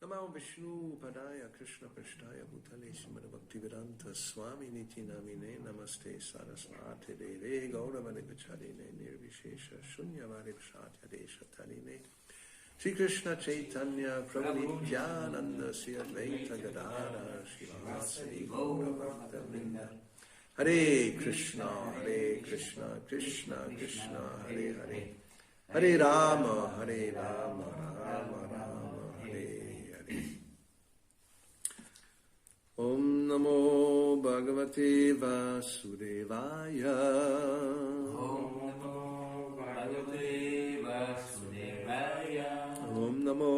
Namo Vishnu Padaya Krishna Prashtaya Bhutale Srimad Bhakti-vedanta Swami Niti Namine Namaste Saraswati Deve Gauravani Vacharine Nirvishesha Shunyavadi Vshatya Desha Taline Sri Krishna Chaitanya Prabhu Nityananda Sri Advaita Gadadhara Shivasari Gauravakta Vrinda Hare Krishna Krishna Krishna Hare Hare Hare Rama Rama Rama Hare Om Namo Bhagavate Vasudevaya. Om Namo Bhagavate Vasudevaya. Om Namo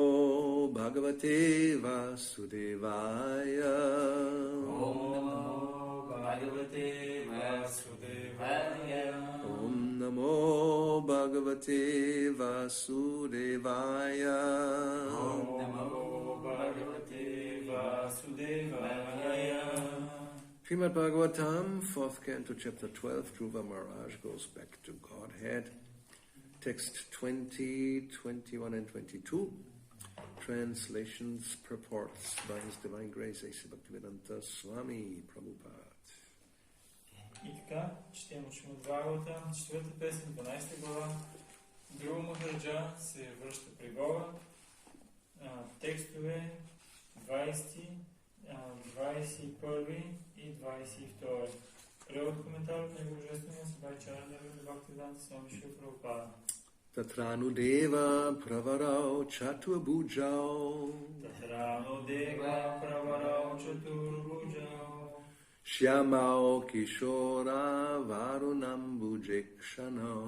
Bhagavate Vasudevaya. Om Namo Bhagavate Vasudevaya. Om Namo Bhagavate Vasudevaya. Om Namo Bhagavate Vasudevaya. Srimad Bhagavatam, 4th Canto, Chapter 12, Dhruva Maharaj goes back to Godhead. Text 20, 21 and 22. Translations, purports by His Divine Grace, A.C. Bhakti-vedanta Swami Prabhupada. И така, четем от Шримад Бхагавата, 4 песен, 12 глава. Друга Махараджа се връща при Бога. Текстове 20, 21 и 22. Превод коментар от Негово Божествения Събай Чарандева Бхакти-ведanta Свами Шрила Прабхупада. Tatranudeva pravarau chaturbhujau. Tatranudeva pravarau chaturbhujau. Shyamau kishora varunambhujekshanau.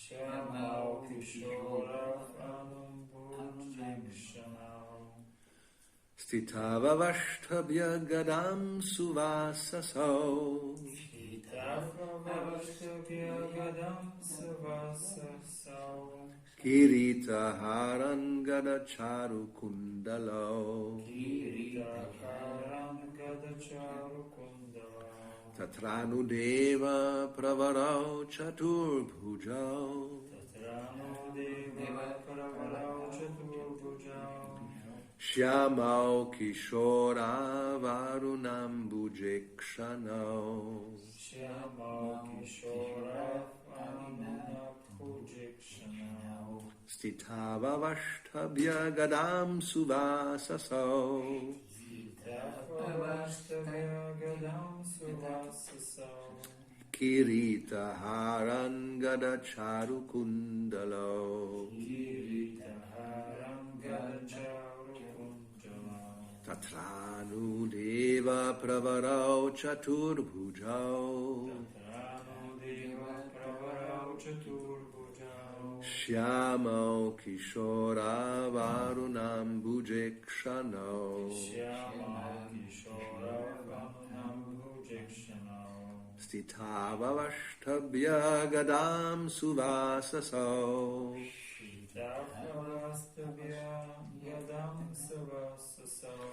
Shyamau kishora varunambhujekshanau. Stitavavashtabhya gadam suvasasau. Stitavavashtabhya gadam suvasasau. Kiritaharan gadacharu kundalau. Kiritaharan gadacharu kundalau. Tatranudeva pravarau chaturbhujau. Tatranudeva pravarau chaturbhujau. Shyamau kishora varunambhujekshanau. Shyamau kishora varunambhujekshanau. Stitavavashtabhya gadam suvasasau. Stitavavashtabhya gadam suvasasau. Kiritaharan gadacharu kundalau. Kiritaharan gadacharu kundalau. Tatranudeva pravarau chaturbhujau. Tatranudeva pravarau chaturbhujau. Shyamau kishora varunambhujekshanau. Shyamau kishora varunambhujekshanau. Stitavavashtabhya gadam suvasasau. Stitavavashtabhya gadam suvasasau.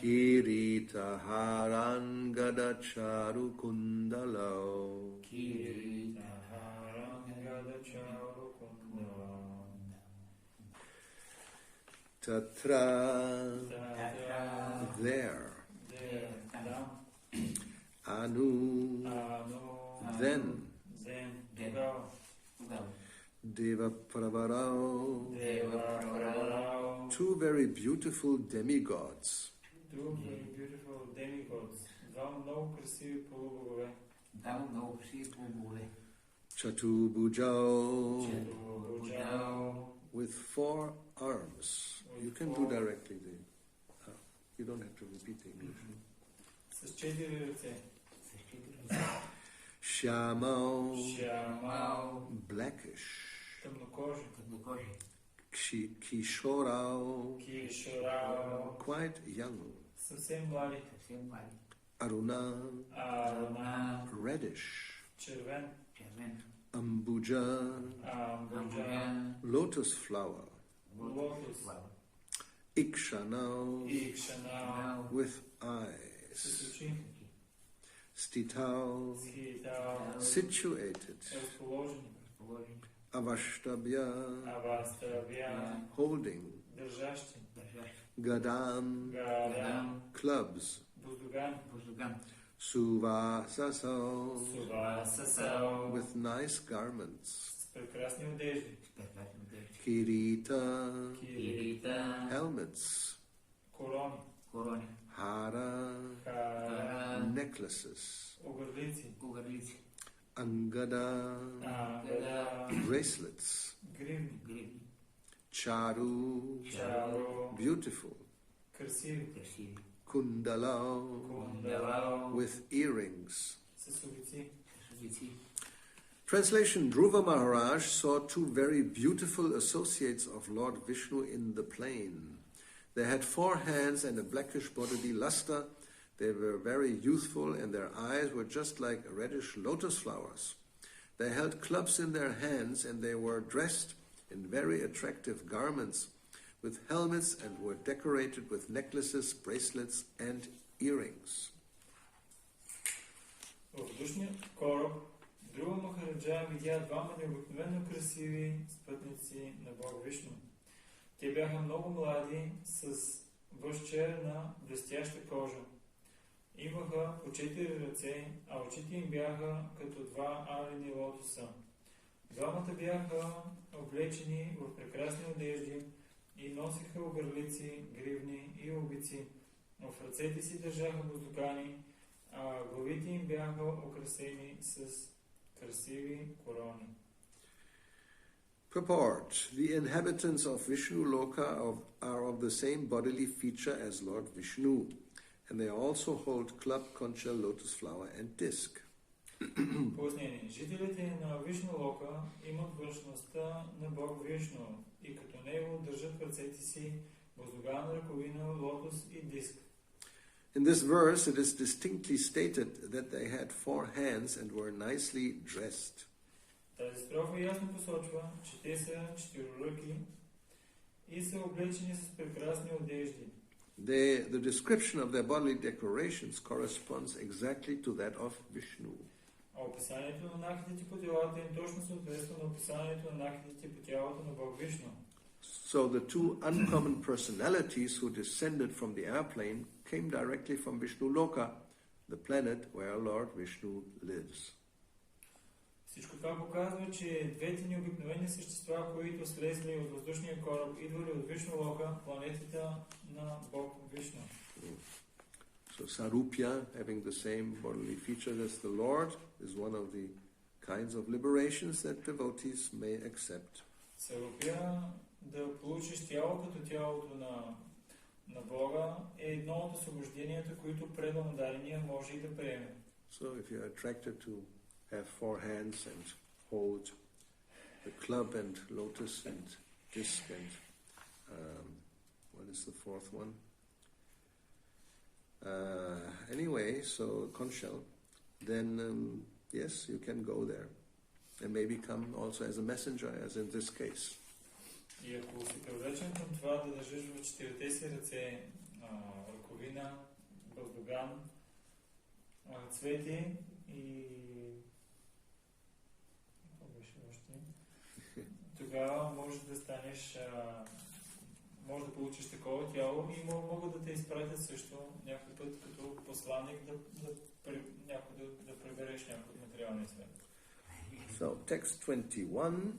Kiritaharan gadacharu kundalau. Kiritaharan gadacharu kundalau. Tatra, Tatra, there. tam, Anu, then. Go. Deva pravarau, Deva pravarau. two very beautiful demigods. Two very beautiful demigods. Два много красиви полубогове. Chatubhujau, Chatubhujau. with 4 arms. You can do directly you don't have to repeat the English. С 4 ръце. Shyamau, Shyamau. blackish. Тъмнокожи. Kishorau, Кишорау. quite young. Съвсем млади. Aruna, Аруна. reddish. Червен. Ambuja, Амбуджа. lotus flower. Лотос. Ikshanau, Икшанау. with eyes. С очи. Stitau, Схитау. situated. Разположени. Avashtabhya, Авастравя. holding. Държащи. Gadam, Гадам, clubs, Буздуган, Suvasasau, Сувасасал, with nice garments, с прекрасни одежди, Kirita, Кирита, helmets, корони, корони, Hara, хара, necklaces, огърлици, кугърлици, Angada, гада, bracelets, гривни, гривни, Charu, чаро, beautiful, красиви, красиви, Kundala, кундалао, with earrings. с обици. субици. Translation: Dhruva Maharaj saw two very beautiful associates of Lord Vishnu in the plain. They had 4 hands and a blackish bodily luster. They were very youthful and their eyes were just like reddish lotus flowers. They held clubs in their hands and they were dressed in very attractive garments with helmets and were decorated with necklaces, bracelets and earrings. В въздушния кораб Друга Махараджа видя двама необикновено красиви спътници на Бог Вишну. Те бяха много млади, с възчерна, блестяща кожа. Имаха по 4 ръце, а очите им бяха като 2 алени лотоса. Двамата бяха облечени в прекрасни одежди и носиха огърлици, гривни и обици. В ръцете си държаха буздугани, а главите им бяха украсени с красиви корони. Purport: The inhabitants of Vishnu Loka are of the same bodily feature as Lord Vishnu, and they also hold club, concha, lotus flower and disc. Пояснение. Жителите на Вишну Лока имат външността на Бог Вишну и като него държат в ръцете си буздуган, ръковина, лотос и диск. In this verse, it is distinctly stated that they had 4 hands and were nicely dressed. Тази строфа ясно посочва, че те са четироръки и са облечени с прекрасни одежди. The description of their bodily decorations corresponds exactly to that of Vishnu. А описанието на накидите по телата им точно съответства на описанието на накидите по тялото на Бог Вишну. So the two uncommon personalities who descended from the airplane came directly from Vishnu Loka, the planet where Lord Vishnu lives. Всичко това показва, че двете необикновени същества, които слезли от въздушния кораб, идвали от Вишну Лока, планетата на Бог Вишну. So Sarupya, having the same bodily features as the Lord, is one of the kinds of liberations that devotees may accept. Сарупя, да получиш тяло като тялото на Бога, е едно от освобожденията, които преданодарения може и да приеме. So if you are attracted to have 4 hands and hold the club and lotus and disc and what is the 4th one? Anyway, so conch shell, then yes, you can go there and maybe come also as a messenger, as in this case. И ако си привлечен към това да държиш в 4-те си ръце ръковина, бъздоган, цвети и тогава може да станеш, може да получиш такова тяло и могат да те изпратят също някой път като посланник да прибереш някой от материалния свят. So, text 21.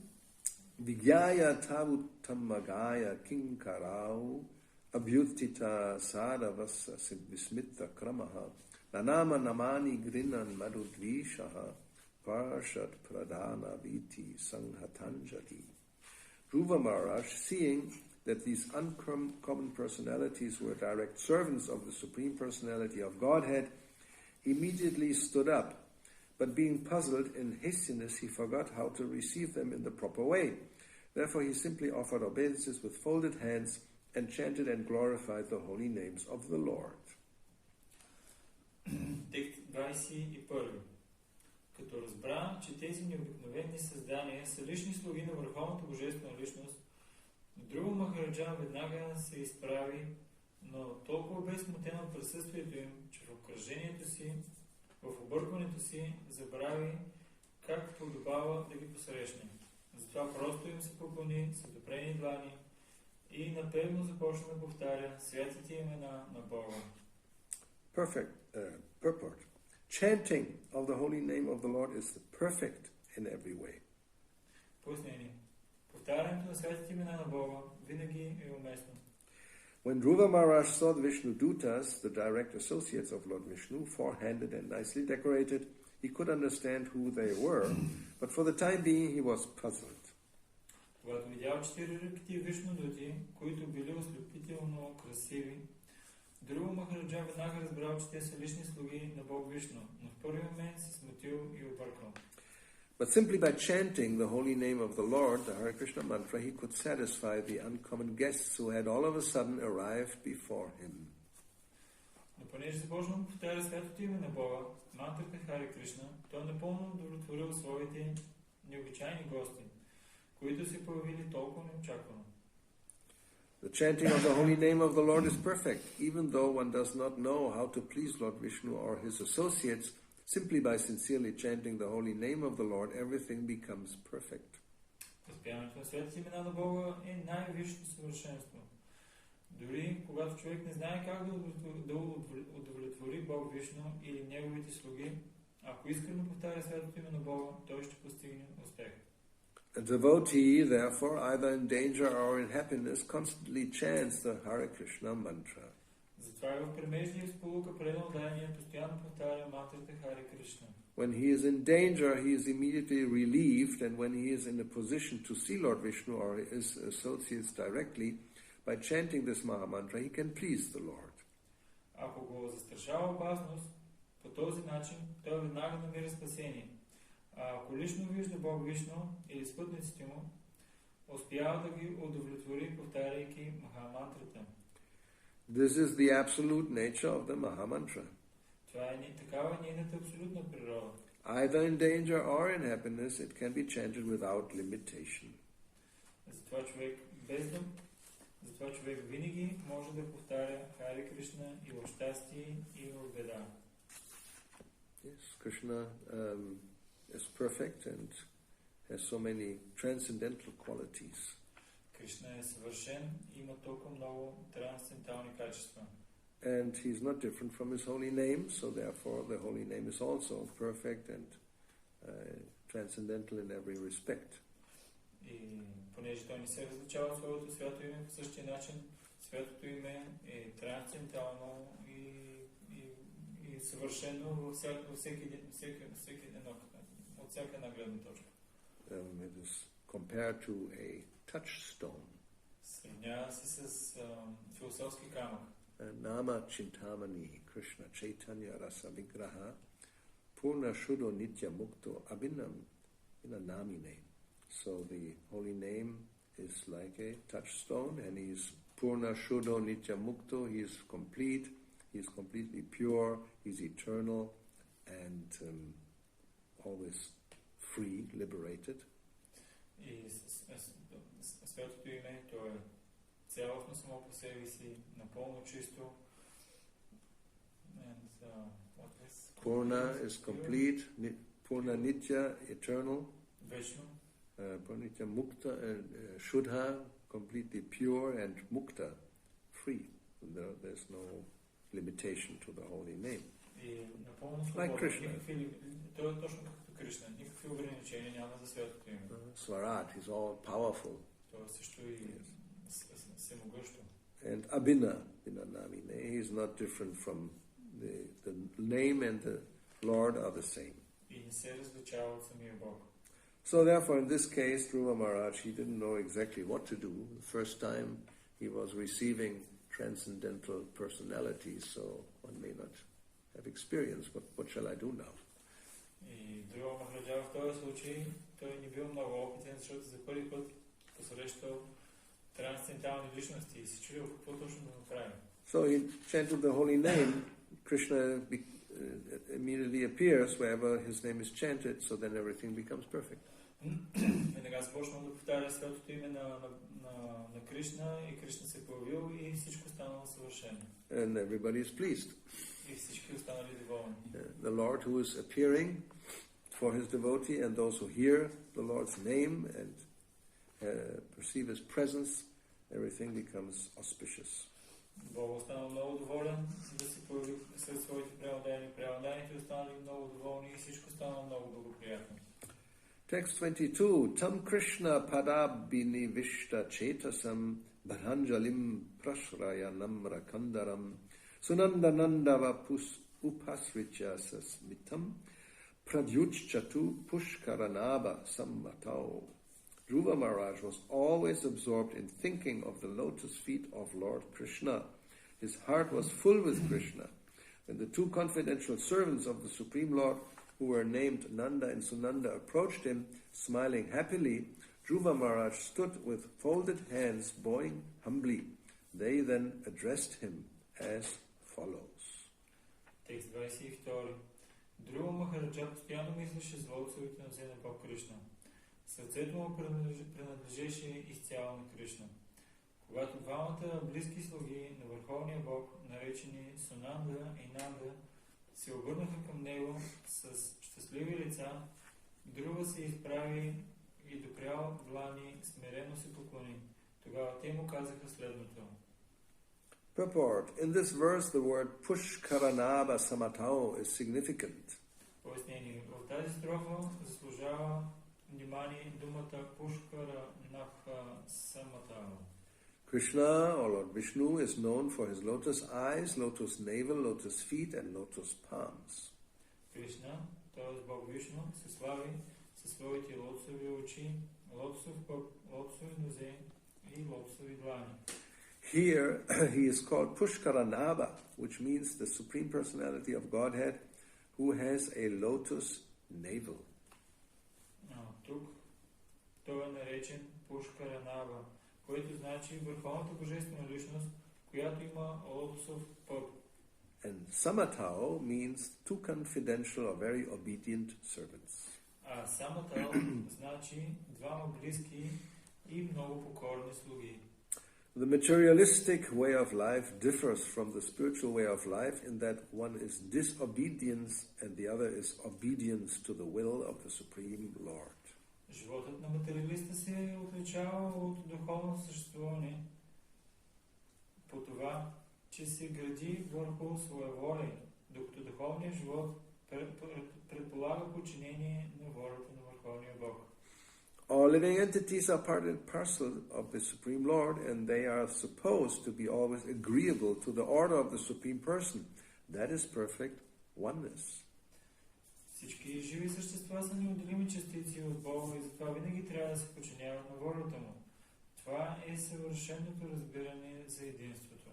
Vigyaya tavutamagaya kinkarau abhyutita sadavasa vismitta kramaha nanama namani grinan madudvishaha parshat pradana viti sanghatanjali. Dhruva Maharaj, seeing that these uncommon personalities were direct servants of the Supreme Personality of Godhead, immediately stood up. But being puzzled in hastiness, he forgot how to receive them in the proper way. Therefore, he simply offered obeisances with folded hands and chanted and glorified the holy names of the Lord. Текст 21. Като разбра, че тези необикновени създания са лични слуги на Върховната Божествена личност, Друга Махараджа веднага се изправи, но толкова бе смутен от присъствието им, че в обкръжението си, в объркването си, забрави как подобава да ги посрещне. Затова просто им се поклони с допрени длани И напевно започна да повтаря святите имена на Бога. Purport. Chanting of the holy name of the Lord is perfect in every way. Пояснение. Повтарянето на святите имена на Бога винаги е уместно. When Dhruva Maharaj saw the Vishnu Dutas, the direct associates of Lord Vishnu, four-handed and nicely decorated, he could understand who they were, but for the time being he was puzzled. Когато видял 4 Вишну Дути, които били ослепително красиви, Друга Махараджа веднага разбрал, че те са лични слуги на Бог Вишну, но в първи момент се смутил и объркал. But simply by chanting the holy name of the Lord, the Hare Krishna mantra, he could satisfy the uncommon guests who had all of a sudden arrived before him. Но понеже започна да повтаря святото име на Бога, мантрата Харе Кришна, той напълно удовлетворил своите необичайни гости, които се появили толкова неочаквано. The chanting of the holy name of the Lord is perfect, even though one does not know how to please Lord Vishnu or his associates. Simply by sincerely chanting the holy name of the Lord, everything becomes perfect. Възпяването на светите имена на Бога е най-висшето съвършенство. Дори когато човек не знае как да удовлетвори Бог Вишну или неговите слуги, ако искрено повтаря светото име на Бога, той ще постигне успех. A devotee, therefore, either in danger or in happiness, constantly chants the Hare Krishna mantra. Затова и в премежния сполука предал дания постоянно повтаря мантрата Харе Кришна. When he is in danger, he is immediately relieved, and when he is in a position to see Lord Vishnu or his associates directly, by chanting this Mahamantra, he can please the Lord. Ако го застрашава опасност, по този начин той веднага намира спасение. А ако лично вижда Бог Вишну или спътниците му, успява да ги удовлетвори, повтаряйки Махамантрата. This is the absolute nature of the Mahamantra. Това е такава нейната абсолютна природа. Either in danger or in happiness, it can be chanted without limitation. Затова човек винаги може да повтаря Харе Кришна и в щастие, и в беда. Yes, Krishna is perfect and has so many transcendental qualities. Кришна е съвършен и има толкова много трансцендентални качества. And he's not different from his holy name, so therefore the holy name is also perfect and transcendental in every respect. И понеже той не се различава от своето свято име, по същия начин святото име е трансцендентално и съвършено от всяка една гледна точка. It is compared to a touchstone. Сравнява се с философски камък. Nama Chintamani Krishna Chaitanya Rasa Vigraha Purna Shuddho Nitya Mukto Abhinam Namine. So the holy name is like a touchstone, and he's Purna Shuddho Nitya Mukto. He is complete, he is completely pure, he's eternal, and always free, liberated. И светото име, то е цялостно само по себе си, напълно чисто. Purna is complete, Purna Nitya, eternal. Вечно. Purna Nitya Mukta, Shuddha, completely pure, and Mukta, free. There's no limitation to the holy name. И напълно Like Krishna. Той е точно като Кришна. Никакви ограничения няма за светото име. Swarat, he's all powerful. Той също и всемогъщо. And Abhina, Namine, he's not different from the name and the Lord are the same. И не се различава от самия Бог. So therefore, in this case, Dhruva Maharaj, he didn't know exactly what to do. The first time he was receiving transcendental personalities, so one may not have experience. What shall I do now? И Друга Махараджа в този случай, той не бил много опитен, защото за първи път посрещал трансцендентални личности и се чудил какво точно да направи. So he chanted the holy name. Krishna immediately appears wherever his name is chanted, so then everything becomes perfect. Веднага започнал да повтаря светото име на Кришна и Кришна се появил и всичко станало съвършено. And everybody is pleased. И всички останали доволни. The Lord who is appearing for his devotee and those who hear the Lord's name and perceive his presence everything becomes auspicious. Бог остана много доволен да се появи сред своите преодани. Преоданите останали много доволни и всичко стана много благоприятно. Text 22. Tam Krishna padabhini vishta chetasam bharanjalim prashrayanam rakandaram sunandanandava upasricha sasmitam pradyuchchatu pushkaranaba sammatau. Dhruva Maharaj was always absorbed in thinking of the lotus feet of Lord Krishna. His heart was full with Krishna. When the two confidential servants of the Supreme Lord, who were named Nanda and Sunanda, approached him, smiling happily, Dhruva Maharaj stood with folded hands, bowing humbly. They then addressed him as follows. Текст 22. Dhruva Maharaj постоянно мислеше за лотосовите нозе на Бог Кришна. Сърцето му принадлежеше изцяло на Кришна. Когато двамата близки слуги на Върховния Бог, наречени Сунанда и Нанда, се обърнаха към него с щастливи лица, Dhruva се изправи и допрял длани, смирено се поклони. Тогава те му казаха следното. Purport. In this verse, the word Pushkaranaba Samatao is significant. Пояснение. В тази строфа заслужава внимание думата Pushkaranabha Samatao. Krishna, or Lord Vishnu, is known for his lotus eyes, lotus navel, lotus feet, and lotus palms. Кришна, т.е. Бог Вишну, се слави със своите лотосови очи, лотосов пъп, лотосови нозе и лотосови длани. Here, he is called Pushkaranabha, which means the Supreme Personality of Godhead, who has a lotus navel. Тук той е наречен Pushkaranabha, което значи върховната божествена личност, която има лотосов пъп. And Samatao means two confidential or very obedient servants. А Samatao значи двама близки и много покорни слуги. The materialistic way of life differs from the spiritual way of life in that one is disobedience and the other is obedience to the will of the Supreme Lord. Животът на материалиста се отличава от духовно съществуване по това, че се гради върху своеволие, докато духовният живот предполага подчинение на волята на Върховния Бог. All living entities are part and parcel of the Supreme Lord, and they are supposed to be always agreeable to the order of the Supreme Person. That is perfect oneness. Всички живи същества са неотделими частици от Бога и затова винаги трябва да се подчиняват на волята му. Това е съвършеното разбиране за единството.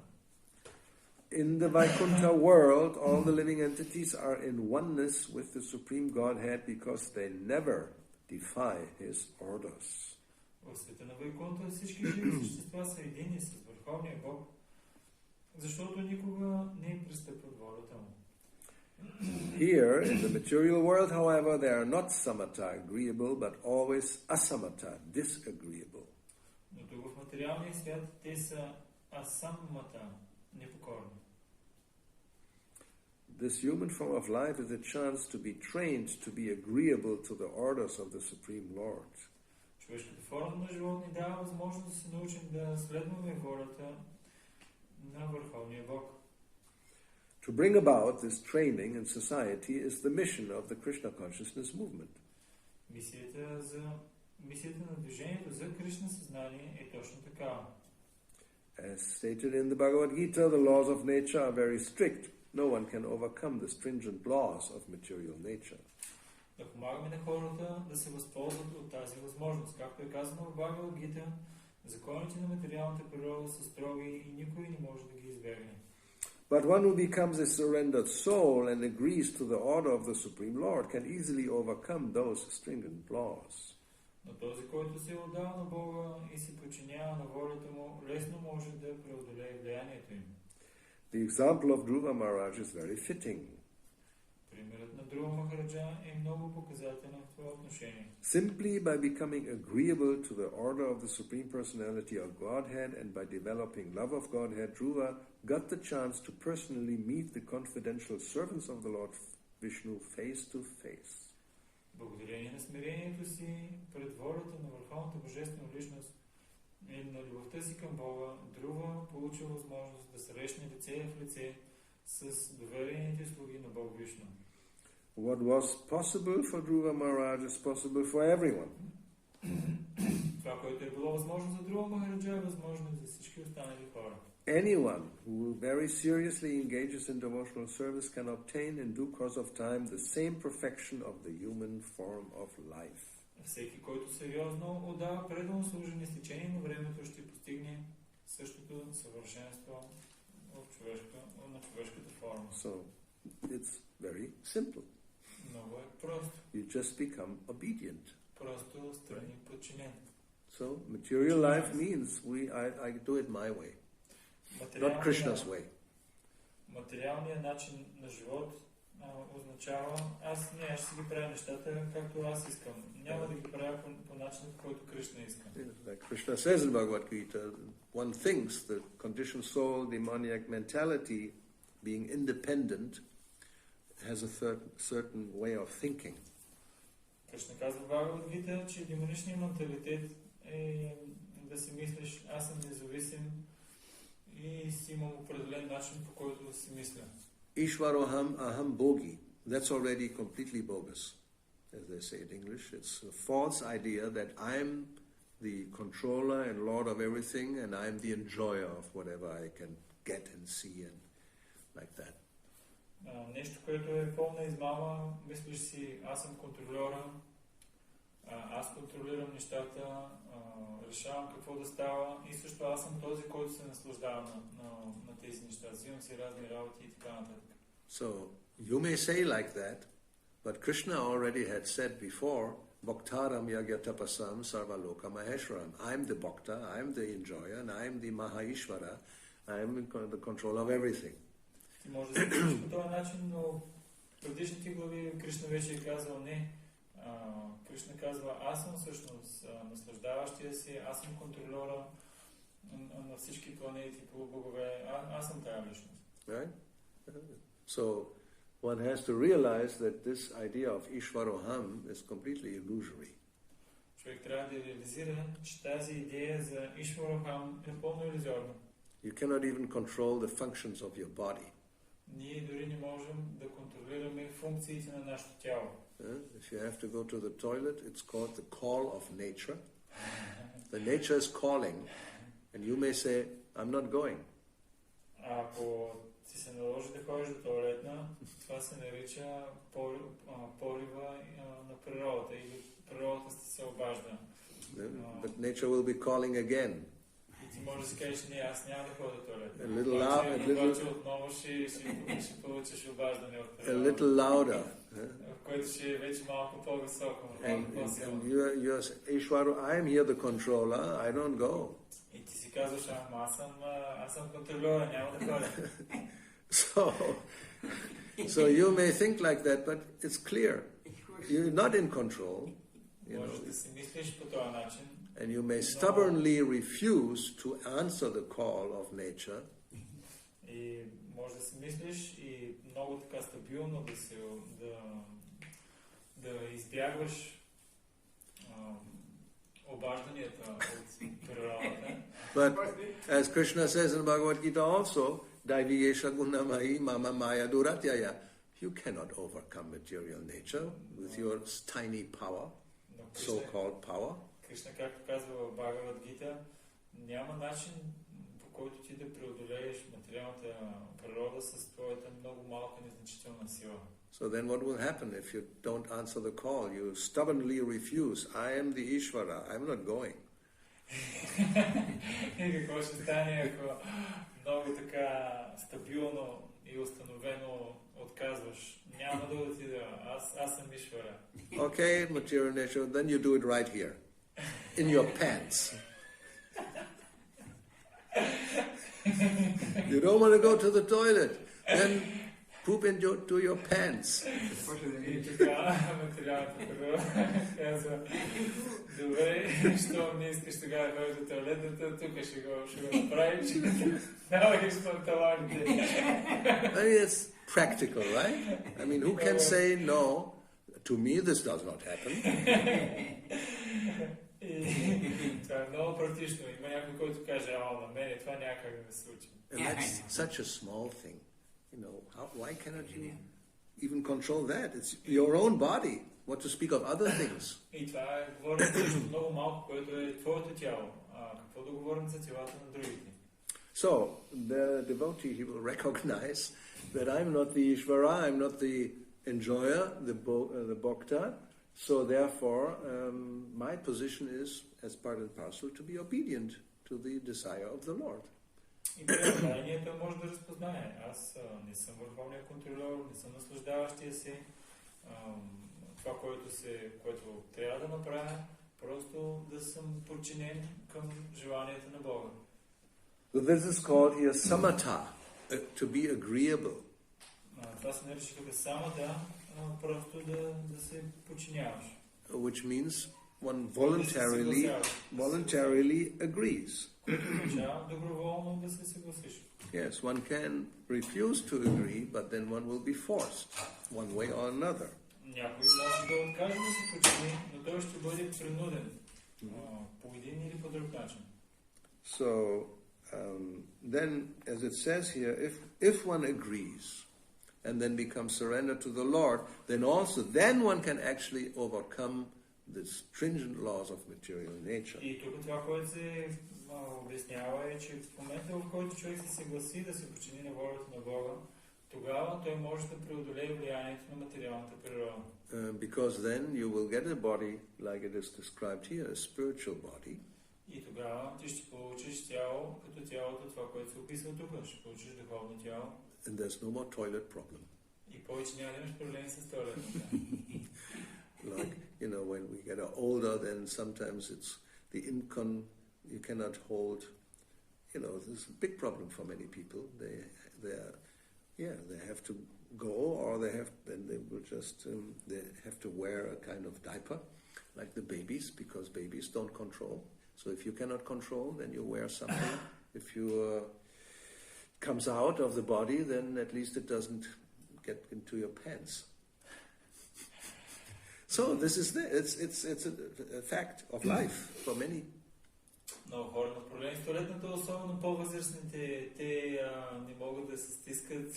In the Vaikuntha world, all the living entities are in oneness with the Supreme Godhead because they never defy His orders. В света на Вайкунта всички живи същества са едини с Върховния Бог, защото никога не пристъпват волята му. Here, in the material world, however, they are not samatha agreeable, but always asamatha disagreeable. Но тук в материалния свят те са асаммата, непокорни. This human form of life is a chance to be trained to be agreeable to the orders of the Supreme Lord. Човешката форма на живот ни дава възможност да се научим да следваме волята на Върховния Бог. To bring about this training in society is the mission of the Krishna consciousness movement. Мисията на движението за Кришна съзнание е точно такава. As stated in the Bhagavad Gita, the laws of nature are very strict. No one can overcome the stringent laws of material nature. Да помагаме на хората да се възползват от тази възможност. Както е казано в Бхагавад Гита, законите на материалната природа са строги и никой не може да ги избегне. But one who becomes a surrendered soul and agrees to the order of the Supreme Lord can easily overcome those stringent laws. Но този, който се е отдал на Бога и се подчинява на волята му, лесно може да преодолее влиянието им. The example of Dhruva Maharaj is very fitting. Примерът на Dhruva Махараджа е много показателен в това отношение. Simply by becoming agreeable to the order of the Supreme Personality of Godhead and by developing love of Godhead, Dhruva got the chance to personally meet the confidential servants of the Lord Vishnu face to face. Благодарение на смирението си пред волята на Върховната Божествена Личност, И на любовта си към Бога, Друва получи възможност да срещне лице в лице с доверените слуги на Бог Вишну. What was possible for Dhruva Maharaj is possible for everyone. Това, което е било възможно за Друва Махараджа, е възможно и за всички останали хора. Anyone who very seriously engages in devotional service can obtain in due course of time the same perfection of the human form of life. Всеки, който сериозно отдава предано служение с течение на времето, ще постигне същото съвършенство на човешката форма. So, it's very simple. Много е просто. You just become obedient. Просто страни подчинен. So, material life means I do it my way, not Krishna's way. Материалният начин на живот означава аз ще ги правя нещата както аз искам. Няма да ги правя по начина, по който Кришна иска. Like Krishna says in Bhagavad Gita, one thinks the conditioned soul, demoniac mentality, being independent, has a certain way of thinking. Кришна казва в Бхагавад Гита, че демоничният менталитет е да си мислиш аз съм независим и си имам определен начин, по който си мисля. Ishvaroham aham bhogi. That's already completely bogus, as they say in English. It's a false idea that I'm the controller and lord of everything and I'm the enjoyer of whatever I can get and see and like that. Нещо, което е пълна измама, мислиш си, аз съм контролера, аз контролирам нещата, решавам какво да става и също аз съм този, който се наслаждава на тези неща. Взимам си разни работи и така нататък. So, you may say like that, but Krishna already had said before, Bhaktaram yagyatapasam sarvaloka maheshwaram. I'm the bhakta, I'm the enjoyer, and I'm the Mahaishvara. I'm in the control of everything. Ти може да се кажеш по този начин, но в предишните глави Кришна вече е казал не. Кришна казва, аз съм всъщност наслаждаващия си, аз съм контролера на всички планети, богове, аз съм тая личност. Right? So, one has to realize that this idea of Ishvaroham is completely illusory. Човек трябва да реализира, че тази идея за Ишварохам е пълно илюзорна. You cannot even control the functions of your body. Ние дори не можем да контролираме функциите на нашето тяло. If you have to go to the toilet, it's called the call of nature. The nature is calling, and you may say, I'm not going. Ако ти се наложи да ходиш до тоалетна, това се нарича порива на природата или природата се обажда. But nature will be calling again. И ти можеш да си кажеш, не, аз няма да ходя до тоалетна. Обаче отново ще получиш обаждане от a природата. little louder. Което ще е вече малко по-високо. And you're Ishvaro, I'm here the controller, I don't go. И ти си казваш, аз съм контролера, няма да ходя. So you may think like that, but it's clear. You're not in control. Можеш да си мислиш по този начин. And you may stubbornly refuse to answer the call of nature. И може да си мислиш и много така стабилно да избягваш обажданията от природата. But as Krishna says in Bhagavad Gita also, Daiviyesha gunamahi mama maya duratyaya. You cannot overcome material nature with your tiny power, so-called power. Кришна, както казва в Бхагавад Гита, няма начин, по който ти да преодолееш материалната природа с твоята много малка незначителна сила. So then what will happen if you don't answer the call? You stubbornly refuse. I am the Ishvara. I'm not going. И какво ще стане, ако много така стабилно и установено отказваш? Няма да отида. Аз съм Ишвара. Okay, material nature, then you do it right here. In your pants. You don't want to go to the toilet. Then poop into your pants. И така, материалната природа казва, добре, щом не искаш тогава да ходиш до тоалетната, тук ще го направиш. Налагаш панталоните. I mean, it's practical, right? I mean, who can say no? To me, this does not happen. И това е много практично. Има някой, който каже, на мене това някак да не случи. And that's such a small thing. You know, why cannot you even control that? It's your own body. What to speak of other things? И това е, говорим за нещо много малко, което е твоето тяло. Какво да говорим за телата на другите? So, the devotee, he will recognize that I'm not the Ishvara, I'm not the enjoyer, the bhakta. So therefore, my position is, as part and parcel, to be obedient to the desire of the Lord. И преданието може да разпознае. Аз не съм върховният контролер, не съм наслаждаващия се. Това, което трябва да направя, просто да съм подчинен към желанията на Бога. So this is called here samatha, to be agreeable. Това се нарича тук самата, просто да се подчиняваш. Which means one voluntarily agrees. Доброволно да се съгласиш. Yes, one can refuse to agree, but then one will be forced, one way or another. Някой може да откаже да се подчини, но той ще бъде принуден по един или по друг начин. So, then, as it says here, if one agrees and then becomes surrendered to the Lord, then one can actually overcome the stringent laws of material nature. И тук това, което се обяснява е, че в момента, в който човек се съгласи да се подчини на волята на Бога, тогава той може да преодолее влиянието на материалната природа. Because then you will get a body, like it is described here, a spiritual body. И тогава ти ще получиш тяло, като тялото, това, което се описва тук. Ще получиш духовно тяло. And there's no more toilet problem. И повече няма да имаш проблеми с тоалетната. Like, when we get older, then sometimes it's the income you cannot hold. This is a big problem for many people. They have to go, or then they will just they have to wear a kind of diaper, like the babies, because babies don't control. So if you cannot control, then you wear something. If you comes out of the body, then at least it doesn't get into your pants. So this is it's a fact of life for many. Много хора имат проблеми с тоалетната, особено по-възрастните. Те не могат да се стискат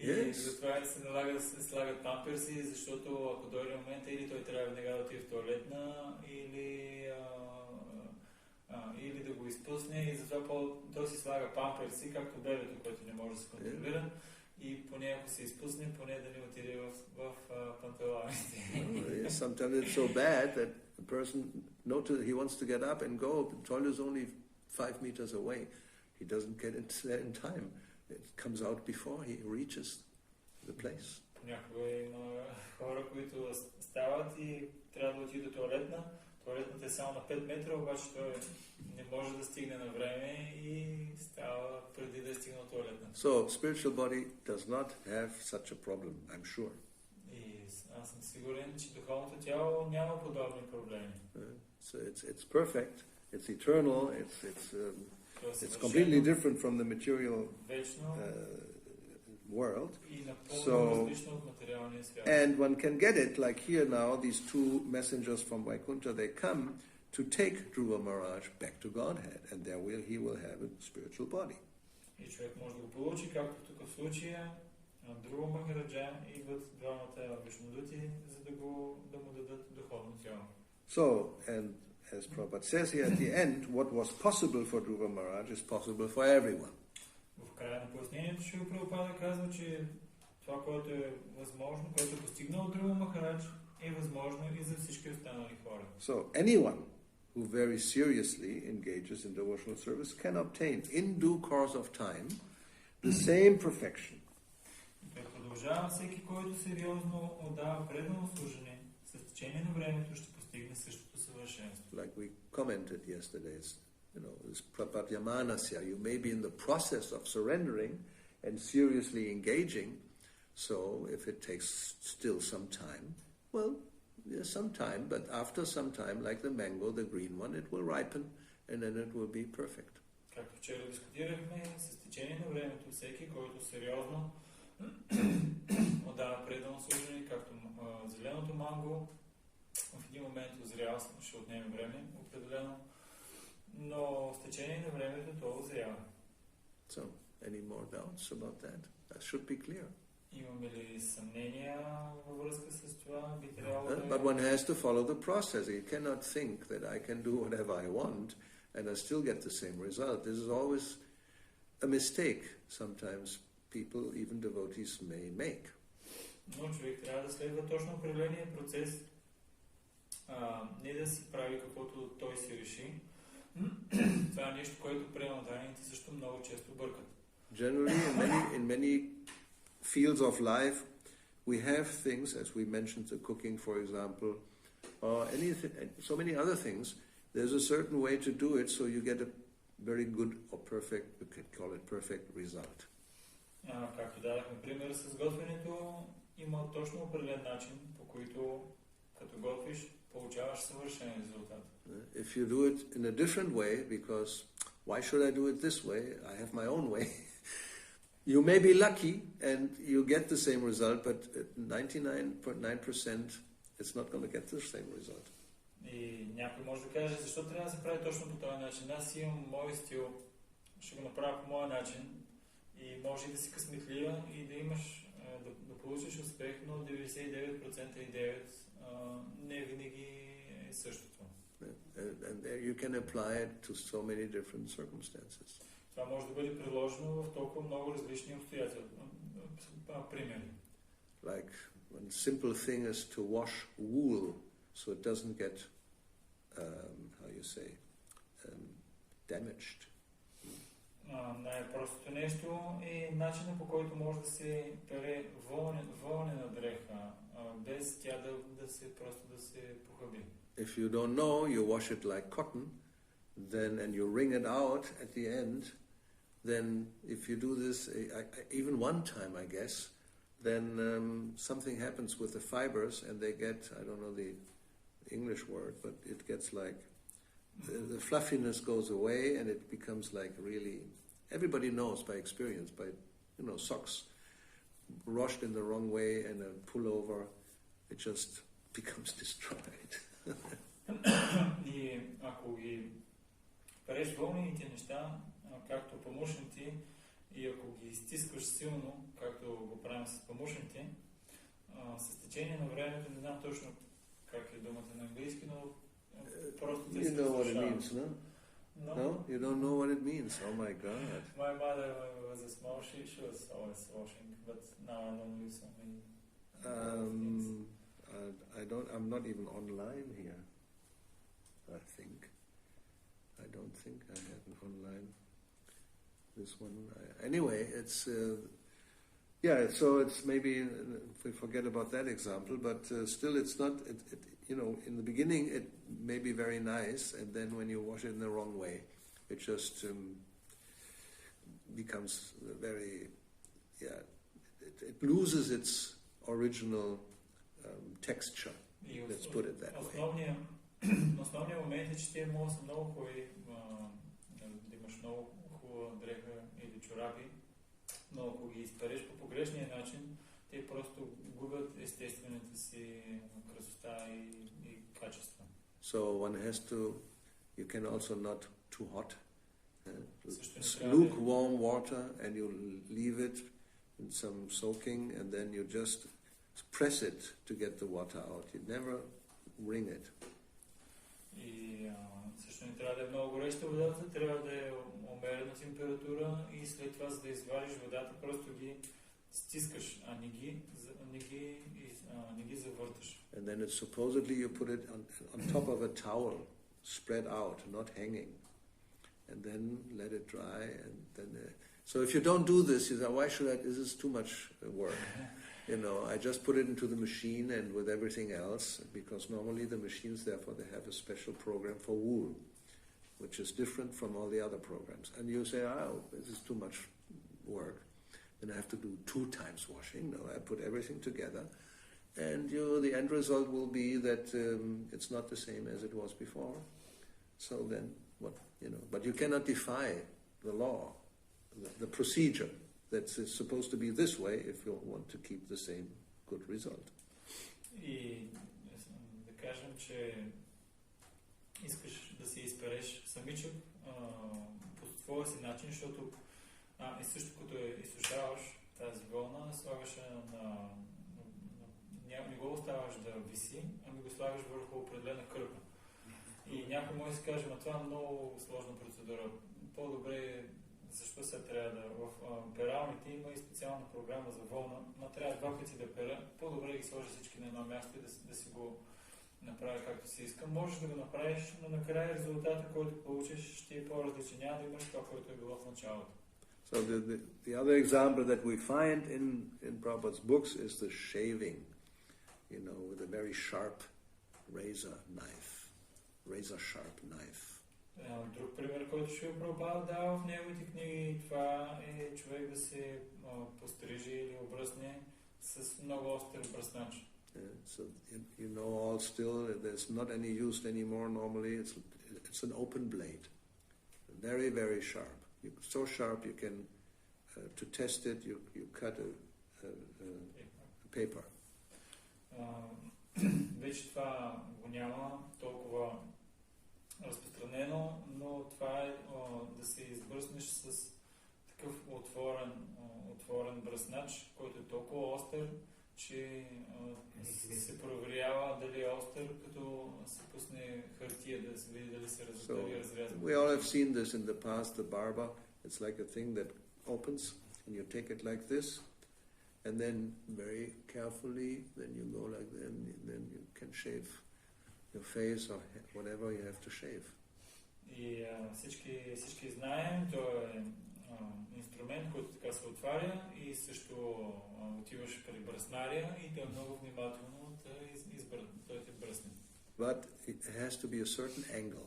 и затова се налага да се слагат памперси, защото ако дойде момента, или той трябва веднага да отиде в тоалетна, или да го изпусне, и затова той си слага памперси, както бебето, което не може да се контролира. И поне ако се изпусне, поне да не отиде в панталоните. Sometimes it's so bad that the person he wants to get up and go. The toilet is only 5 meters away. He doesn't get there in time. It comes out before he reaches the place. Понякога има хора, които стават и трябва да отиде до тоалетна. Тоалетната е само на 5 метра, обаче той не може да стигне на време и става преди да е стигнал тоалетна. So, spiritual body does not have such a problem, I'm sure. И аз съм сигурен, че духовното тяло няма подобни проблеми. So it's perfect, it's eternal, it's completely different from the material world. And one can get it, like here now, these two messengers from Vaikuntha, they come to take Dhruva Maharaj back to Godhead, and there he will have a spiritual body. И човек може да го получи, както тук в случая, Dhruva Maharaja идват двамата вишнудути, за да му дадат духовно тяло. So, and as Prabhupada says here at the end, what was possible for Dhruva Maharaj is possible for everyone. В края на пояснението Шрила Прабхупада казва, че това, което е възможно, което е постигнал Dhruva Maharaj, е възможно и за всички останали хора. So, anyone who very seriously engages in devotional service can obtain, in due course of time, the same perfection. Той продължава, всеки, който сериозно отдава предано служение, с течение на времето ще постигне същото съвършенство. Like we commented yesterday, this prapatyamanasya, you may be in the process of surrendering and seriously engaging, so if it takes still some time, well, there's some time, but after some time, like the mango, the green one, it will ripen and then it will be perfect. Както вчера дискутирахме, с течение на времето, всеки, който сериозно отдава предано служение, както зеленото манго, в един момент озрял, ще отнеме време, определено, но с течение на времето то озрява. So, any more doubts about that? That should be clear. Имаме ли съмнения във връзка с това? Би трябвало да... But one has to follow the process. You cannot think that I can do whatever I want and I still get the same result. This is always a mistake sometimes people, even devotees, may make. Но човек трябва да следва точно определения процес, не да си прави каквото той си реши. Това е нещо, което пренаданите също много често бъркат. Generally, in many fields of life, we have things, as we mentioned, the cooking, for example, or anything, so many other things. There's a certain way to do it, so you get a very good or perfect, we could call it perfect result. Както дадахме пример с готвенето, има точно определен начин, по който като готвиш, получаваш съвършен резултат. If you do it in a different way, because why should I do it this way? I have my own way. You may be lucky and you get the same result, but 99.9% it's not going to get the same result. И някой може да каже, защо трябва да се прави точно по този начин? Аз имам мой стил, ще го направя по моя начин и може и да си късметлия и да имаш, да получиш успех, но 99,9% не винаги е същото. And you can apply it to so many different circumstances. Това може да бъде приложено в толкова много различни обстоятелства. Примери. Like one simple thing is to wash wool so it doesn't get, how you say, damaged. Най-простото нещо е начинът, по който може да се пере вълнена дреха, без тя да се похаби. If you don't know, you wash it like cotton, then and you wring it out at the end, then if you do this even one time, I guess, then something happens with the fibers and they get, I don't know the English word, but it gets like, the fluffiness goes away and it becomes like really, everybody knows by experience, by, socks washed in the wrong way and a pullover, it just becomes destroyed. И ако ги переш вълнените неща, както памушните, и ако ги стискаш силно, както го правим с памушните, с течение на времето, не знам точно как е думата на английски, но просто те се what it means, no? No? You don't know what it means? Oh my God. My mother was a small, she was always washing, but now I don't use so many things. I'm not even online here, I think. I don't think I have an online. This one. Anyway, it's... so it's maybe, if we forget about that example, but still it's not... in the beginning it may be very nice, and then when you wash it in the wrong way, it just becomes very... It loses its original texture. Let's put it that way. Основният момент е, че те могат са много хубави, да имаш много хубава дреха или чорапи, но ако ги изпереш по погрешния начин, те просто губят естествената си красота и качество. So one has to, you can also not too hot. Lukewarm water and you leave it in some soaking and then you just press it to get the water out. You never wring it. И също не трябва да е много гореща водата, трябва да е умерена температура и след това, за да извадиш водата, просто ги стискаш, а не ги завърташ. And then it's supposedly you put it on top of a towel, spread out, not hanging. And then let it dry. And then, so if you don't do this, you say, why should I? This is too much work. I just put it into the machine and with everything else, because normally the machines, therefore, they have a special program for wool, which is different from all the other programs. And you say, this is too much work. Then I have to do 2 times washing. No, I put everything together. And the end result will be that it's not the same as it was before. So then, but you cannot defy the law, the procedure. That's supposed to be this way if you want to keep the same good result. И да кажем, че искаш да си изпереш самичък по твоя си начин, защото и също като изсушаваш тази вълна, слагаш не го оставаш да виси, ами го слагаш върху определена кърпа. И някой може да си каже, това е много сложна процедура. По-добре, защо се трябва да... В пералните има и специална програма за вълна, но трябва 2 пъти да пера. По-добре да ги сложи всички на едно място и да си го направи както си иска. Можеш да го направиш, но накрая резултата, който получиш, ще е по-различен. Няма да имаш това, което е било в началото. So the other example that we find in Prabhupada's books is the shaving, with a very sharp razor sharp knife. Друг пример, който ще Прабхупада дава в неговите книги, това е човек да се пострижи или обръсне с много остър бръснач. So all still there's not any used anymore normally. It's an open blade, very very sharp. So sharp you can to test it you cut a paper. Вече това го няма толкова разпространено, но това е да се избръснеш с такъв отворен бръснач, който е толкова остър, че се проверява дали е остър, като се пусне хартия да се види дали се разрязва. We all have seen this in the past, the barber. It's like a thing that opens and you take it like this and then very carefully then you go like that and then you can shave your face or whatever you have to shave. И всички знаем, то е инструмент, който така се отваря и също отиваш при бръснаря и той е много внимателно да те бръсне. But it has to be a certain angle.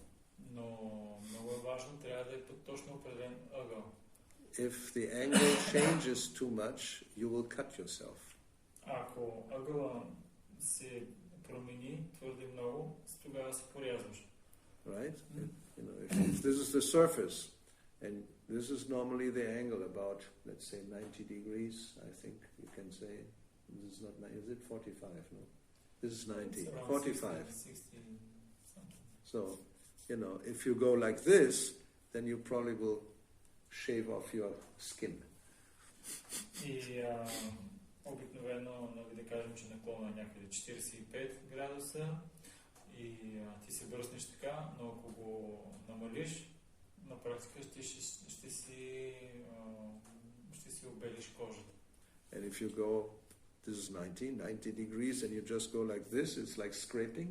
Но много е важно, трябва да е точно определен ъгъл. If the angle changes too much, you will cut yourself. Ако ъгъла се промени твърде много, тогава се порязваш. Right? If this is the surface, and this is normally the angle about, let's say, 90 degrees, I think you can say. This is not 90, is it 45? No. This is 90. 45. 60 something. So, if you go like this, then you probably will shave off your skin. И обикновено, да кажем, че наклона е някъде 45 градуса и ти се бръснеш така, но ако го намалиш, на практика ще си обелиш кожата. And if you go, this is 90 degrees, and you just go like this, it's like scraping.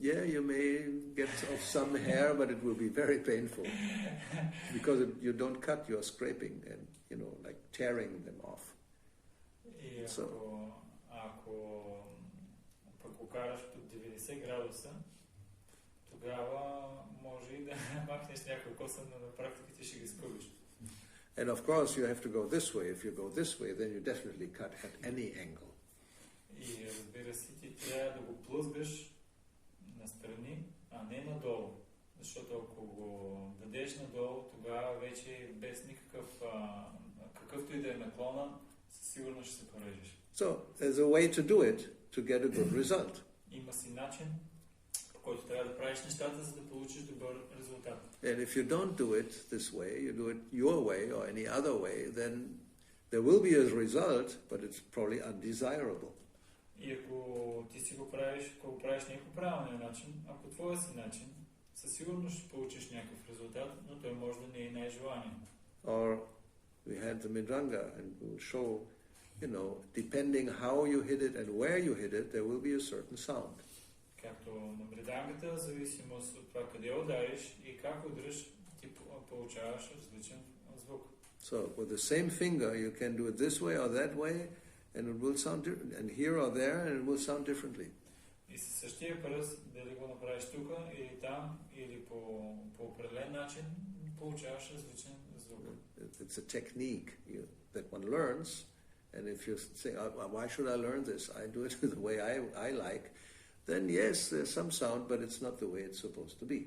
Yeah, you may get off some hair, but it will be very painful. Because you don't cut, you're scraping and, like tearing them off. И ако пък го караш под 90 градуса, тогава може и да махнеш някой коса, но на практика ти ще ги скъбиш. And of course you have to go this way. If you go this way, then you definitely cut at any angle. И разбира се, ти трябва да го плъзгаш настрани, а не надолу. Защото ако го дадеш надолу, тогава вече без какъвто и да е наклона, със сигурност ще се порежеш. So, there's a way to do it to get a good result. Има си начин, по който трябва да правиш нещата, за да получиш добър резултат. And if you don't do it this way, you do it your way or any other way, then there will be a result, but it's probably undesirable. И ако ти си го правиш някакво правилния начин, ако твоя си начин, със сигурност ще получиш някакъв резултат, но той може да не е най-желания. Or we had the Midranga, and we'll show, depending how you hit it and where you hit it, there will be a certain sound. Както на мридангата, зависимост от това къде удариш и как удръш, ти получаваш различен звук. So with the same finger, you can do it this way or that way, and it will sound different. And here or there, and it will sound differently. И със същия пръст, дали го направиш тук или там, или по определен начин, получаваш различен звук. It's a technique that one learns, and if you say, why should I learn this? I do it the way I like. Then yes, there's some sound, but it's not the way it's supposed to be.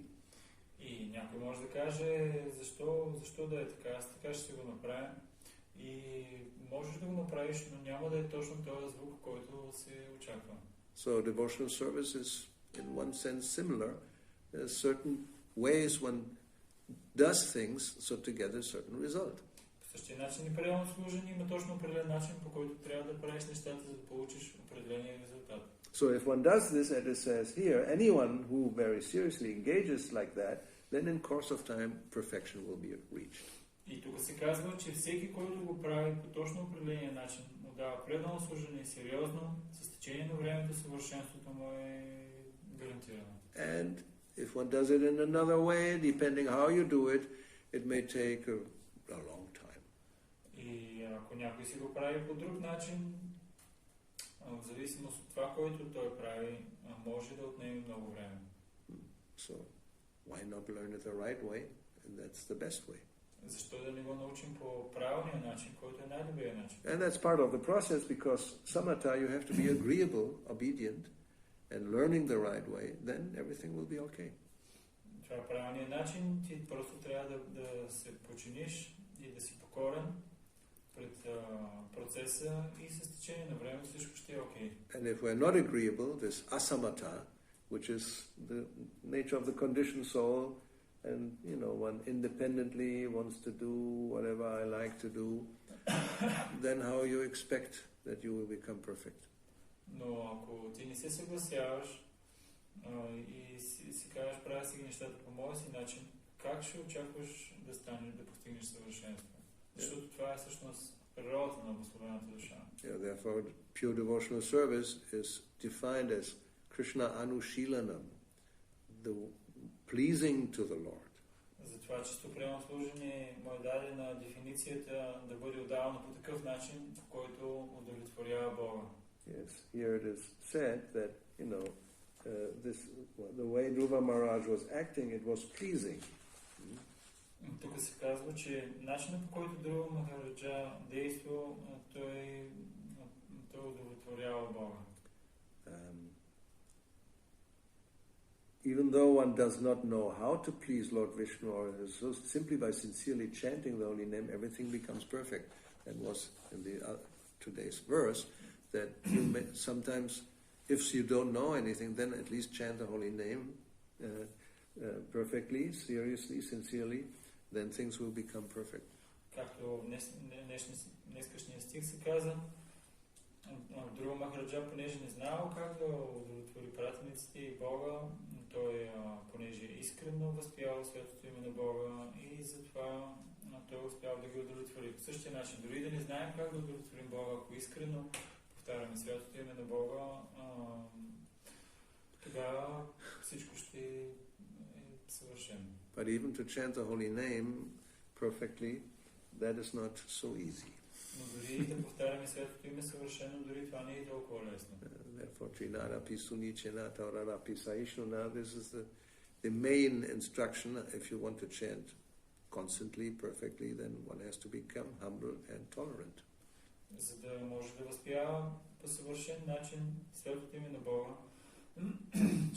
И някой може да каже, защо да е така, аз така ще го направя. И можеш да го направиш, но няма да е точно този звук, който се очаква. So devotional service is, in one sense, similar. There's certain ways one does things, so to get a certain result. По същия начин и правилно служение има точно определен начин, по който трябва да правиш нещата, за да получиш определения резултат. So if one does this, as it says here, anyone who very seriously engages like that, then in course of time, perfection will be reached. И тук се казва, че всеки, който го прави по точно определения начин, му дава предано служение сериозно, с течение на времето съвършенството му е гарантирано. And if one does it in another way, depending how you do it, it may take a long time. И ако някой си го прави по друг начин, в зависимост от това, което той прави, може да отнеме много време. So why not learn it the right way? And that's the best way. Защо да не го научим по правилния начин, който е най-добрият начин? And that's part of the process, because samatha you have to be agreeable, obedient, and learning the right way, then everything will be okay. Това е правилният начин, ти просто трябва да се починиш и да си покорен пред процеса и с течение на времето всичко ще е окей. And if we're not agreeable, this asamatha, which is the nature of the conditioned soul, and one independently wants to do whatever I like to do, then how you expect that you will become perfect? Но ако ти не се съгласяваш и си кажеш, правя си нещата по моя си начин, как ще очакваш да станеш, да постигнеш съвършенство? Защото това е всъщност природата на благословената душа. Yeah, therefore, pure devotional service is defined as Krishna Anushilanam, the pleasing to the Lord. Затова чисто приемно служение му е дадена дефиницията да бъде отдавано по такъв начин, по който удовлетворява Бога. Yes, here it is said that, the way Dhruva Maharaj was acting, it was pleasing. Тук се казва, че начинът, по който Dhruva Махараджа действа, той удовлетворява Бога. Even though one does not know how to please Lord Vishnu, or so simply by sincerely chanting the holy name, everything becomes perfect. That was in the today's verse, that you may, sometimes, if you don't know anything, then at least chant the holy name perfectly, seriously, sincerely, then things will become perfect. Както в днескашния стих се каза, Dhruva Махараджа, понеже не знал как да удовлетвори пратениците и Бога, той, понеже искрено възпява светото име на Бога и затова той успял да ги удовлетвори. По същия начин, дори да не знаем как да удовлетворим Бога, ако искрено повтаряме светото име на Бога, тогава всичко ще е съвършено. But even to chant the holy name perfectly, that is not so easy. Но дори да повтаряме светото име съвършено, дори това не е толкова лесно. Therefore, Trinadapi Sunichena Tauradapi Saishnuna, this is the main instruction. If you want to chant constantly, perfectly, then one has to become humble and tolerant. За да може да възпява по съвършен начин светото име на Бога,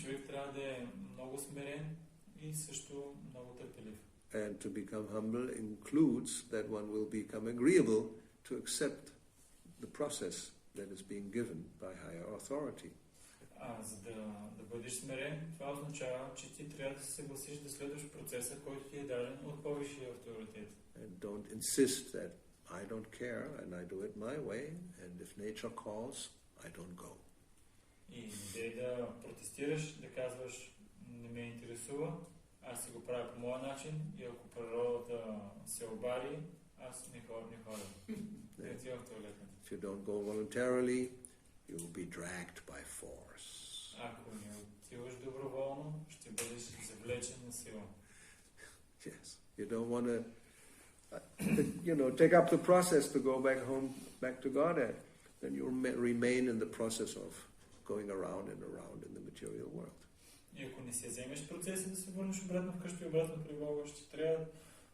човек трябва да е много смирен и също много търпелив. And to become humble includes that one will become agreeable to accept the process that is being given by higher authority. За да бъдеш смирен, това означава, че ти трябва да се съгласиш да следваш процеса, който ти е даден от по-висшия авторитет. And don't insist that I don't care and I do it my way, and if nature calls, I don't go. И не да протестираш, да казваш, не ме интересува, аз си го правя по моя начин и ако природата се обади, аз не ходя. If you don't go voluntarily, you will be dragged by force. Ако не отиваш доброволно, ще бъдеш завлечен на сила. Yes, you don't want to, take up the process to go back home, back to Godhead. Then you remain in the process of going around and around in the material world. И ако не се вземеш процеса да се върнеш обратно вкъщи и обратно при Бога, ще трябва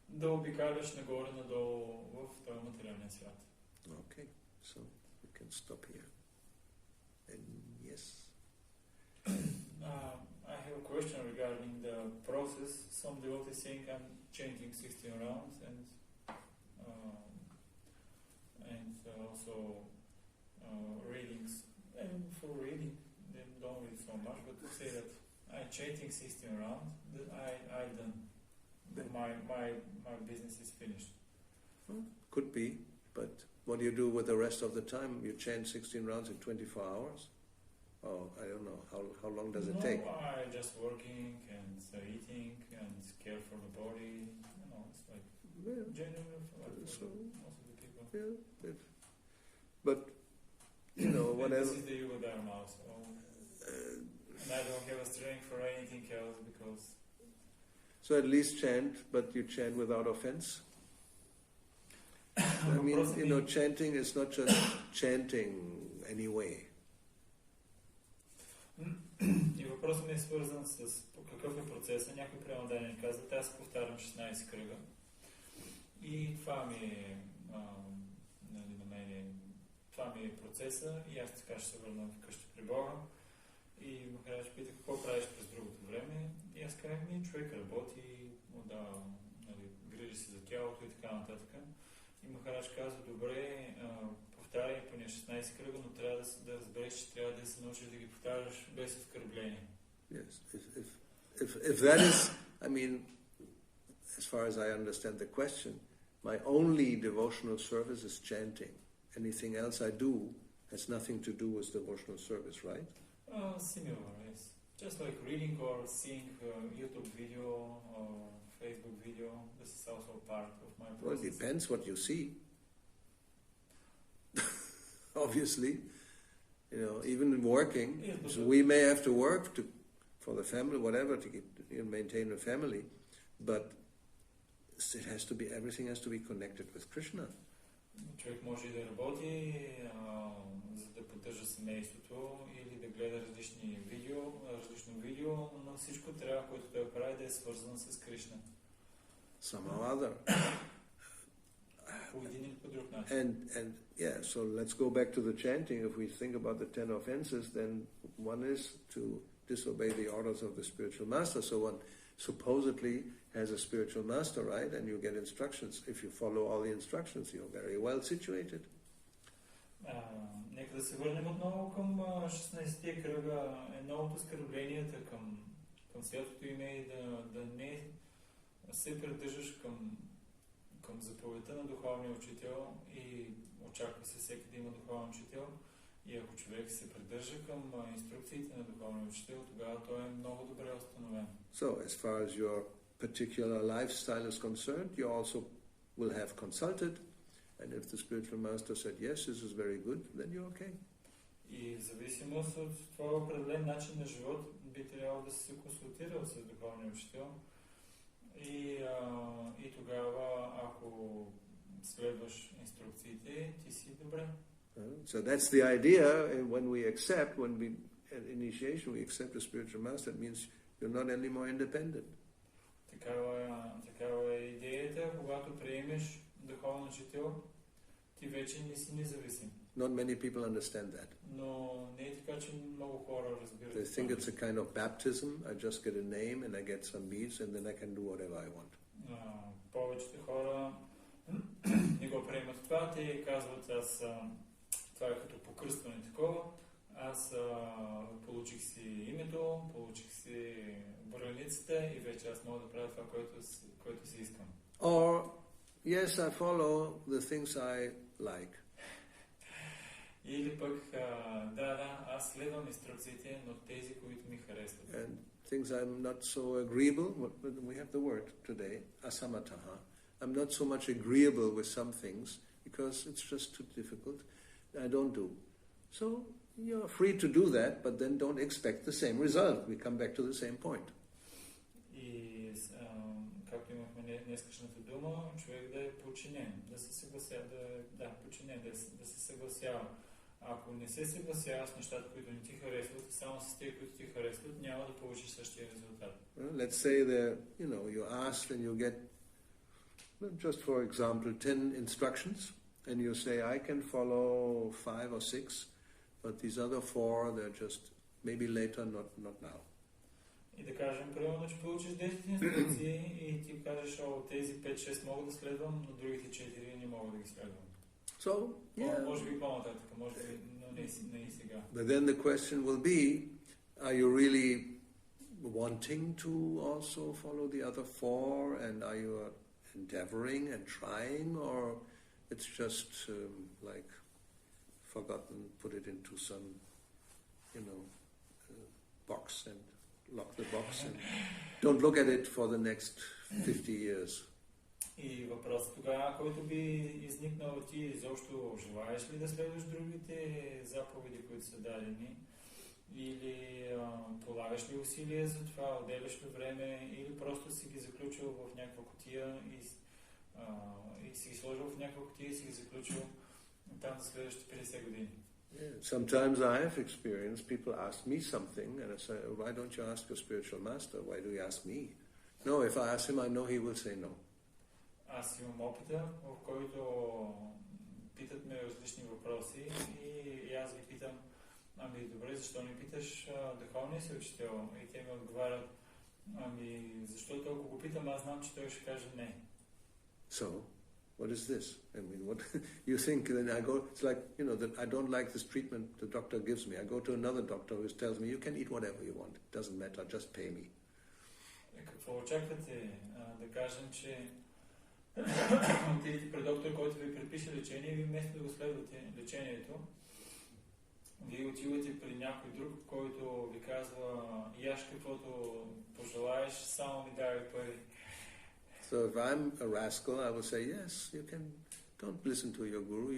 да обикаляш нагоре-надолу в този материален свят. Okay, so we can stop here. And yes. I have a question regarding the process. Some devotees think I'm chanting 16 rounds and also readings. And for reading, the say that I'm chanting 16 rounds, I done. My business is finished. Could be, but what do you do with the rest of the time? You chant 16 rounds in 24 hours? Oh, I don't know. How long does it take? I just working and eating and care for the body. You know, it's like genuine for most of the people. Yeah, but you know, whatever. This is the yoga dharma, so and I don't have a strength for anything else because. So at least chant, but you chant without offense. I mean, you know, chanting is not just chanting anyway. И въпросът ми е свързан с какъв е процесът. Някой прямо да ни казват, аз повтарям 16 кръга. И това ми е, това ми е процеса и аз така ще се върна вкъщи при Бога. И Махарадж пита какво правиш през другото време. И аз казах, човек работи, грижи се за тялото и така нататък. И Махарадж казва, добре, повтаряй поне 16 кръга, но трябва да разбереш, че трябва да се научиш да ги повтаряш без оскърбление. Yes, if that is, I mean, as far as I understand the question, my only devotional service is chanting. Anything else I do has nothing to do with devotional service, right? Similar, yes. Just like reading or seeing YouTube video or Facebook video, this is also part of my process. Well, it depends what you see. Obviously, you know, even in working, so we may have to work for the family, whatever, to maintain a family, but it has to be, everything has to be connected with Krishna. Човек може и да работи, за да поддържа семейството или да гледа различно видео, но всичко трябва, което той прави, да е свързано с Кришна. Somehow other. По един или по друг начин. And yeah, so let's go back to the chanting. If we think about the 10 offenses, then one is to disobey the orders of the spiritual master. So one supposedly has a spiritual master, right? And you get instructions. If you follow all the instructions, you're very well situated. Нека да се върнем отново към 16-тия кръга. Едно от оскърбленията към святото име и да не се придържаш към заповедта на духовния учител и очаква се всеки да има духовен учител. И ако човек се придържа към инструкциите на духовния учител, тогава той е много добре установен. So, as far as your particular lifestyle is concerned, you also will have consulted, and if the spiritual master said, yes, this is very good, then you're okay. И в зависимост от твоя определен начин на живот, би трябвало да се консултирал с духовния учител. И тогава, ако следваш инструкциите, ти си добре. So that's the idea. When we accept, at initiation, we accept the spiritual master, it means you're not anymore independent. Такава е идеята, когато приемеш духовен учител, ти вече не си независим. Not many people understand that. Но не е така, че много хора разбират. They think it's a kind of baptism. I just get a name and I get some beads and then I can do whatever I want. Повечето хора не го приемат това. Те казват, това е като покръстване такова. Аз получих си името, получих си браницата и вече аз мога да правя това, което си искам. Or, yes, I follow the things I like. Или пък, аз следвам инструкциите, но тези, които ми харесват. And things I'm not so agreeable, we have the word today, asamataha. I'm not so much agreeable with some things because it's just too difficult. I don't do. So, you're free to do that, but then don't expect the same result. We come back to the same point. И както имахме днескашната дума, човек да е подчинен, да се съгласява, да се съгласява. Ако не се съгласява с нещата, които не ти харесват, само с тези, които ти харесват, няма да получиш същия резултат. Let's say that, you ask and you get, just for example, 10 instructions, and you say, I can follow 5 or 6, but these other 4, they're just maybe later, not now. И да кажем, примерно, че получиш 10 инструкции и ти кажеш, тези 5-6 мога да следвам, но другите 4 не мога да ги следвам. So, yeah. Може би по-нататък, може би, но не и сега. But then the question will be, are you really wanting to also follow the other four, and are you endeavoring and trying, or it's just like forgotten, put it into some, box and lock the box and don't look at it for the next 50 years? И въпросът тогава, който би изникнал, ти изобщо желаеш ли да следваш другите заповеди, които са дадени, или полагаш ли усилия за това, отделяш ли време, или просто си ги заключил в някаква кутия и си ги сложил в някаква кутия и си ги заключил там за следващите 50 години. Yeah. Sometimes I have experienced people ask me something and I say, why don't you ask your spiritual master? Why do you ask me? No, if I ask him, I know he will say no. Аз имам опита, в който питат ме различни въпроси и аз ги питам, ами добре, защо не питаш духовния си учител? И те ми отговарят, ами защото ако го питам, аз знам, че той ще каже не. So, what is this? I mean, what you think? Then I go. It's like that I don't like this treatment the doctor gives me. I go to another doctor who tells me you can eat whatever you want. It doesn't matter. Just pay me. Какво очаквате? Да кажем, че отидете при доктор, който ви предпише лечение, и ви вместо да го следвате лечението, вие отивате при някой друг, който ви казва, яш каквото пожелаеш, само ми дай пари. So if I'm a rascal, I will say, yes, you can, don't listen to your guru,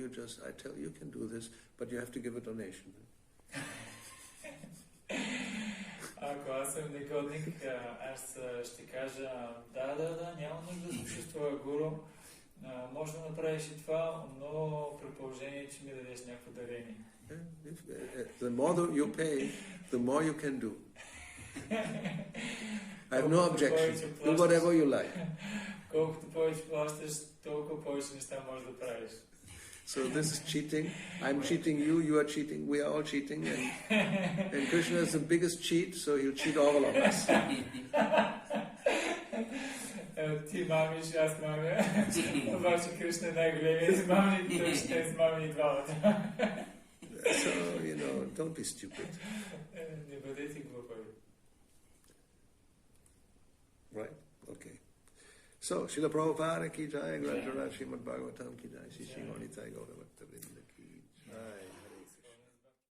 I tell you can do this, but you have to give a donation. Ако аз съм негодник, аз ще кажа, да, няма нужда да слушаш твоя гуру, може да направиш и това, но при положение, че ми дадеш някакво дарение. The more you pay, the more you can do. I have no objection. Do whatever you like. Колкото повече плащаш, толкова повече неща можеш да правиш. So this is cheating. I'm cheating you, you are cheating, we are all cheating, and Krishna is the biggest cheat, so he'll cheat all of us. Ти мамиш, аз мамя. Обаче Кришна е най-големият измамник, той ще измами и двамата. So, don't be stupid. Не бъдете глупави. Right? Okay. So, Srila Prabhupada ki jai, Grantara Srimad Bhagavatam ki jai, Shri Shri Gauravani Gauravani.